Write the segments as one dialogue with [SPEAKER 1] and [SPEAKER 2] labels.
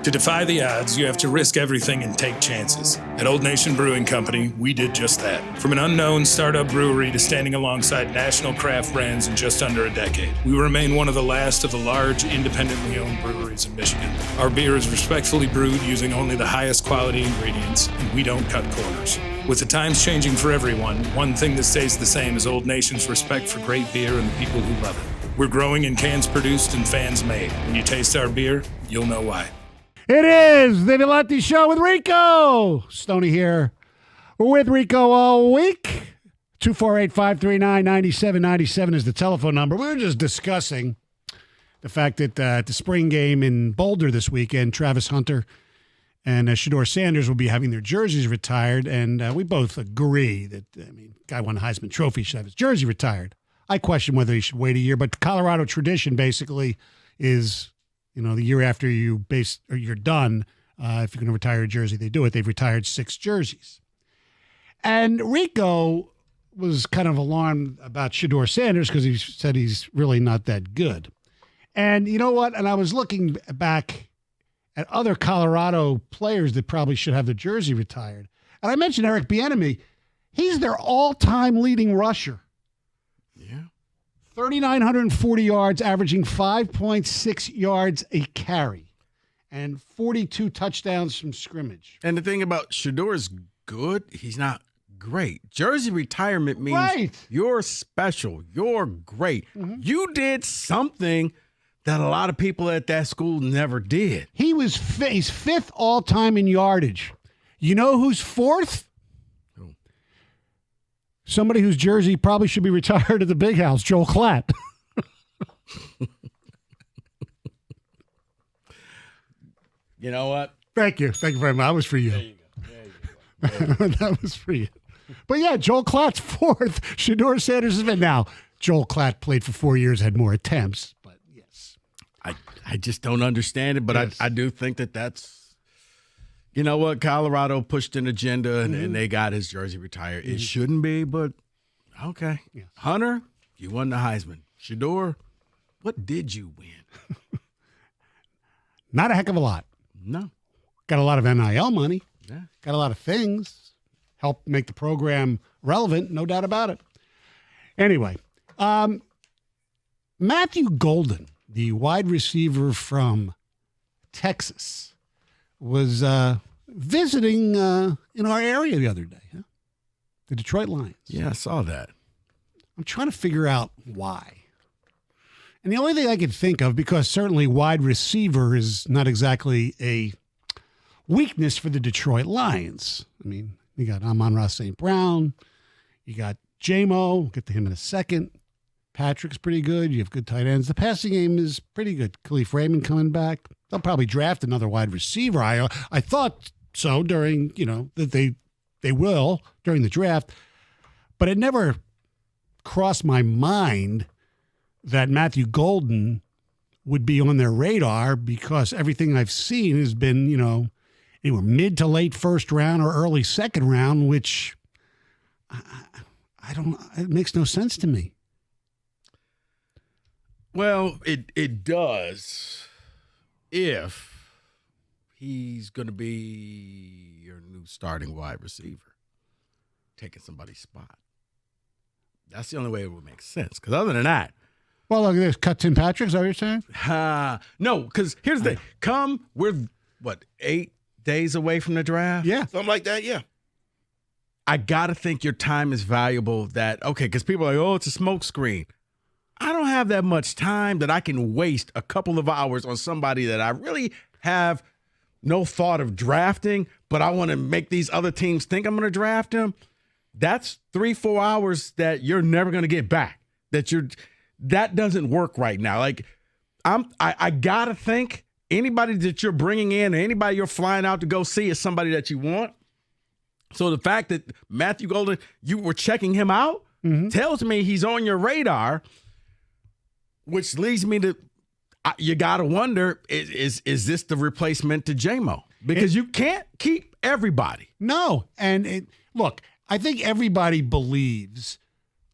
[SPEAKER 1] To defy the odds, you have to risk everything and take chances. At Old Nation Brewing Company, we did just that. From an unknown startup brewery to standing alongside national craft brands in just under a decade, we remain one of the last of the large, independently owned breweries in Michigan. Our beer is respectfully brewed using only the highest quality ingredients, and we don't cut corners. With the times changing for everyone, one thing that stays the same is Old Nation's respect for great beer and the people who love it. We're growing in cans produced and fans made. When you taste our beer, you'll know why.
[SPEAKER 2] It is the Valenti Show with Rico. Stoney here with Rico all week. 248-539-9797 is the telephone number. We were just discussing the fact that at the spring game in Boulder this weekend, Travis Hunter and Shedeur Sanders will be having their jerseys retired, and we both agree that, guy won the Heisman Trophy, should have his jersey retired. I question whether he should wait a year, but the Colorado tradition basically is, the year after you're done, if you're going to retire a jersey, they do it. They've retired 6 jerseys. And Rico was kind of alarmed about Shedeur Sanders because he said he's really not that good. And you know what? And I was looking back at other Colorado players that probably should have their jersey retired. And I mentioned Eric Bieniemy. He's their all-time leading rusher.
[SPEAKER 3] Yeah.
[SPEAKER 2] 3,940 yards, averaging 5.6 yards a carry, and 42 touchdowns from scrimmage.
[SPEAKER 3] And the thing about Shedeur is good. He's not great. Jersey retirement means You're special. You're great. Mm-hmm. You did something that a lot of people at that school never did.
[SPEAKER 2] He's 5th all-time in yardage. You know who's 4th? Somebody whose jersey probably should be retired at the big house, Joel Klatt.
[SPEAKER 3] You know what?
[SPEAKER 2] Thank you. Thank you very much. That was for you.
[SPEAKER 3] There you go.
[SPEAKER 2] That was for you. But yeah, Joel Klatt's 4th. Shedeur Sanders has been. Now, Joel Klatt played for 4 years, had more attempts, but yes.
[SPEAKER 3] I just don't understand it, but yes. I do think that's, you know what, Colorado pushed an agenda and they got his jersey retired. It shouldn't be, but okay. Yes. Hunter, you won the Heisman. Shedeur, what did you win?
[SPEAKER 2] Not a heck of a lot.
[SPEAKER 3] No.
[SPEAKER 2] Got a lot of NIL money.
[SPEAKER 3] Yeah.
[SPEAKER 2] Got a lot of things. Help make the program relevant, no doubt about it. Anyway, Matthew Golden, the wide receiver from Texas, was visiting in our area the other day, the Detroit Lions.
[SPEAKER 3] Yeah, I saw that.
[SPEAKER 2] I'm trying to figure out why. And the only thing I could think of, because certainly wide receiver is not exactly a weakness for the Detroit Lions. I mean, you got Amon-Ra St. Brown. You got J-Mo. We'll get to him in a second. Patrick's pretty good. You have good tight ends. The passing game is pretty good. Khalif Raymond coming back. They'll probably draft another wide receiver. I thought so during, that they will during the draft. But it never crossed my mind that Matthew Golden would be on their radar, because everything I've seen has been, anywhere mid to late first round or early second round, which it makes no sense to me.
[SPEAKER 3] Well, it does if he's going to be your new starting wide receiver, taking somebody's spot. That's the only way it would make sense. Because other than that.
[SPEAKER 2] Well, look at this. Cut Tim Patrick, is that what you're saying?
[SPEAKER 3] No, because here's the thing. We're, 8 days away from the draft?
[SPEAKER 2] Yeah.
[SPEAKER 4] Something like that, yeah.
[SPEAKER 3] I got to think your time is valuable because people are like, it's a smoke screen. I don't have that much time that I can waste a couple of hours on somebody that I really have no thought of drafting, but I want to make these other teams think I'm going to draft him. That's 3-4 hours that you're never going to get back. That doesn't work right now. Like, I got to think anybody that you're bringing in, anybody you're flying out to go see is somebody that you want. So the fact that Matthew Golden, you were checking him out, tells me he's on your radar. Which leads me to, you got to wonder, is this the replacement to J-Mo? Because you can't keep everybody.
[SPEAKER 2] No. And look, I think everybody believes,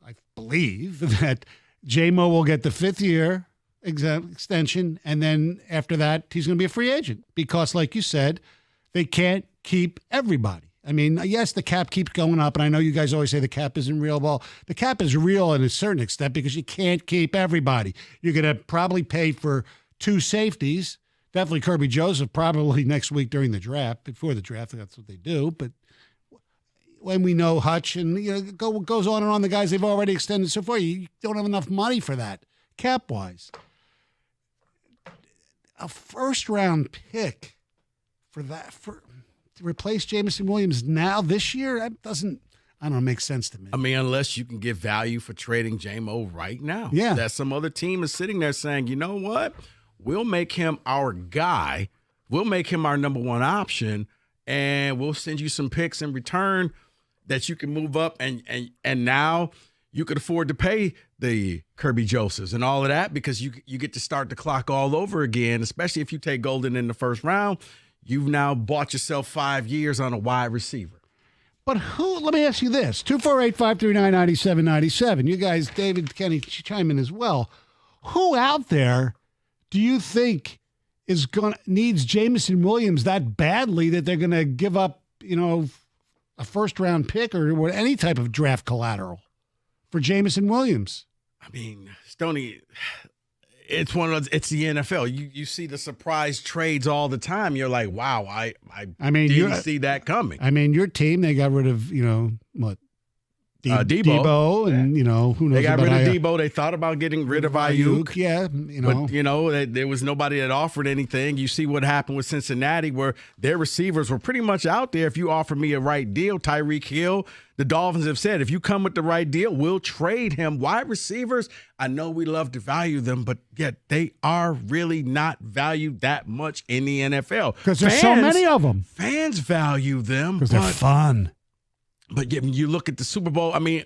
[SPEAKER 2] I believe that J-Mo will get the 5th year extension, and then after that, he's going to be a free agent because, like you said, they can't keep everybody. I mean, yes, the cap keeps going up, and I know you guys always say the cap isn't real. Well, the cap is real in a certain extent because you can't keep everybody. You're going to probably pay for 2 safeties. Definitely Kirby Joseph probably next week during the draft, before the draft. That's what they do. But when we know Hutch and goes on and on, the guys they've already extended so far, you don't have enough money for that cap-wise. A first-round pick for that to replace Jameson Williams now this year, that doesn't, I don't know, make sense to me.
[SPEAKER 3] I mean, unless you can get value for trading J-Mo right now.
[SPEAKER 2] Yeah.
[SPEAKER 3] That some other team is sitting there saying, you know what? We'll make him our guy. We'll make him our number 1 option, and we'll send you some picks in return that you can move up, and now you could afford to pay the Kirby Josephs and all of that because you get to start the clock all over again, especially if you take Golden in the first round. You've now bought yourself 5 years on a wide receiver.
[SPEAKER 2] But let me ask you this, 248-539-9797. You guys, David, Kenny, chime in as well. Who out there do you think needs Jameson Williams that badly that they're going to give up, a first-round pick or any type of draft collateral for Jameson Williams?
[SPEAKER 3] I mean, Stoney, it's it's the NFL. You see the surprise trades all the time. You're like, wow, I didn't see that coming.
[SPEAKER 2] I mean, your team, they got rid of, Debo, and who knows?
[SPEAKER 3] They got rid of Debo. They thought about getting rid of Ayuk.
[SPEAKER 2] Yeah,
[SPEAKER 3] but there was nobody that offered anything. You see what happened with Cincinnati, where their receivers were pretty much out there. If you offer me a right deal, Tyreek Hill, the Dolphins have said, if you come with the right deal, we'll trade him. Wide receivers, I know we love to value them, but yet they are really not valued that much in the NFL
[SPEAKER 2] because there's so many of them.
[SPEAKER 3] Fans value them
[SPEAKER 2] because they're fun.
[SPEAKER 3] But you look at the Super Bowl, I mean,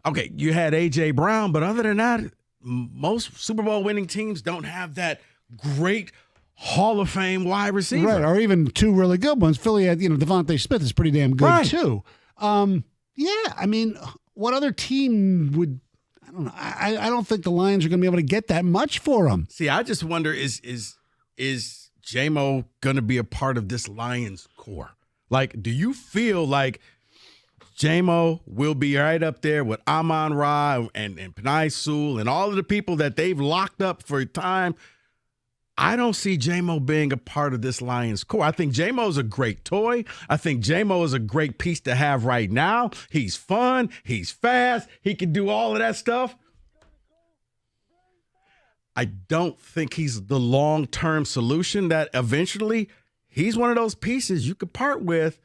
[SPEAKER 3] okay, you had A.J. Brown, but other than that, most Super Bowl winning teams don't have that great Hall of Fame wide receiver.
[SPEAKER 2] Right, or even 2 really good ones. Philly had, Devontae Smith is pretty damn good, too. Yeah, I mean, what other team would, I don't know. I don't think the Lions are going to be able to get that much for him.
[SPEAKER 3] See, I just wonder, is J-Mo going to be a part of this Lions core? Like, do you feel like J-Mo will be right up there with Amon-Ra and Penei Sewell and all of the people that they've locked up for time? I don't see J-Mo being a part of this Lions core. I think J-Mo is a great toy. I think J-Mo is a great piece to have right now. He's fun. He's fast. He can do all of that stuff. I don't think he's the long-term solution that eventually he's one of those pieces you could part with,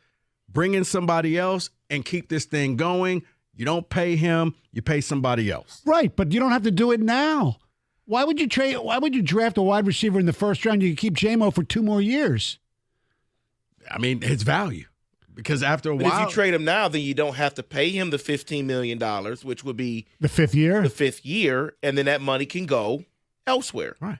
[SPEAKER 3] bring in somebody else, and keep this thing going. You don't pay him, you pay somebody else.
[SPEAKER 2] Right, but you don't have to do it now. Why would you draft a wide receiver in the first round? You can keep J-Mo for 2 more years.
[SPEAKER 3] I mean, it's value. Because after a while,
[SPEAKER 4] if you trade him now, then you don't have to pay him the $15 million, which would be
[SPEAKER 2] the 5th year.
[SPEAKER 4] The 5th year, and then that money can go elsewhere.
[SPEAKER 3] Right.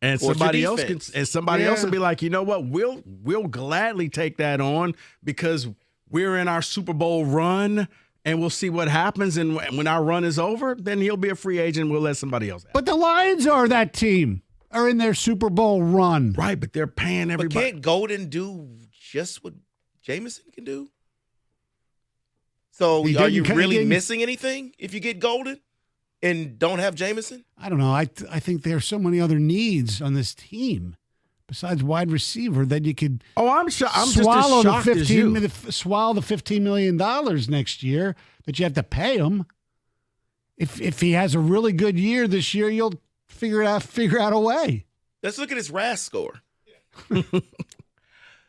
[SPEAKER 3] And somebody else will be like, you know what? We'll gladly take that on because we're in our Super Bowl run, and we'll see what happens. And when our run is over, then he'll be a free agent. We'll let somebody else have it.
[SPEAKER 2] But the Lions are that team, are in their Super Bowl run.
[SPEAKER 3] Right, but they're paying everybody.
[SPEAKER 4] But can't Golden do just what Jameson can do? So are you really missing anything if you get Golden and don't have Jameson?
[SPEAKER 2] I don't know. I think there's so many other needs on this team besides wide receiver that you could.
[SPEAKER 3] Oh, I'm just as shocked as you.
[SPEAKER 2] Swallow the $15 million next year that you have to pay him. If he has a really good year this year, you'll figure out a way.
[SPEAKER 4] Let's look at his RAS score.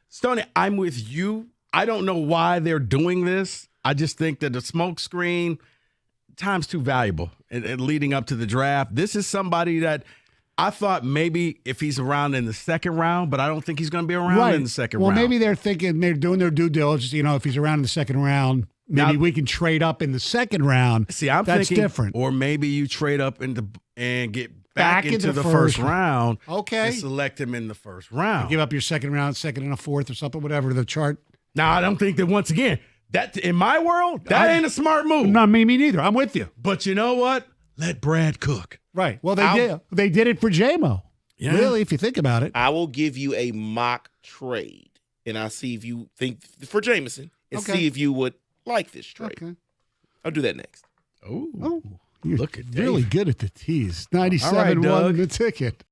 [SPEAKER 3] Stoney, I'm with you. I don't know why they're doing this. I just think that the smoke screen, time's too valuable and leading up to the draft. This is somebody that I thought maybe if he's around in the second round, but I don't think he's going to be around in the second round.
[SPEAKER 2] Well, maybe they're thinking they're doing their due diligence. If he's around in the second round, maybe we can trade up in the second round.
[SPEAKER 3] See, I'm thinking different. Or maybe you trade up and get back into the first round.
[SPEAKER 2] Okay.
[SPEAKER 3] And select him in the first round.
[SPEAKER 2] Give up your second round, second and a fourth or something, whatever the chart.
[SPEAKER 3] Now, I don't think that once again, that in my world, that ain't a smart move.
[SPEAKER 2] Not me neither. I'm with you.
[SPEAKER 3] But you know what? Let Brad cook.
[SPEAKER 2] Right. Well, they did it for JMO.
[SPEAKER 3] Yeah.
[SPEAKER 2] Really, if you think about it.
[SPEAKER 4] I will give you a mock trade, and I'll see if you think for Jameson, and see if you would like this trade.
[SPEAKER 2] Okay.
[SPEAKER 4] I'll do that next.
[SPEAKER 2] Oh, you're
[SPEAKER 3] Look at
[SPEAKER 2] really
[SPEAKER 3] Dave.
[SPEAKER 2] good at the tease. 97
[SPEAKER 3] All right,
[SPEAKER 2] won
[SPEAKER 3] Doug.
[SPEAKER 2] the ticket.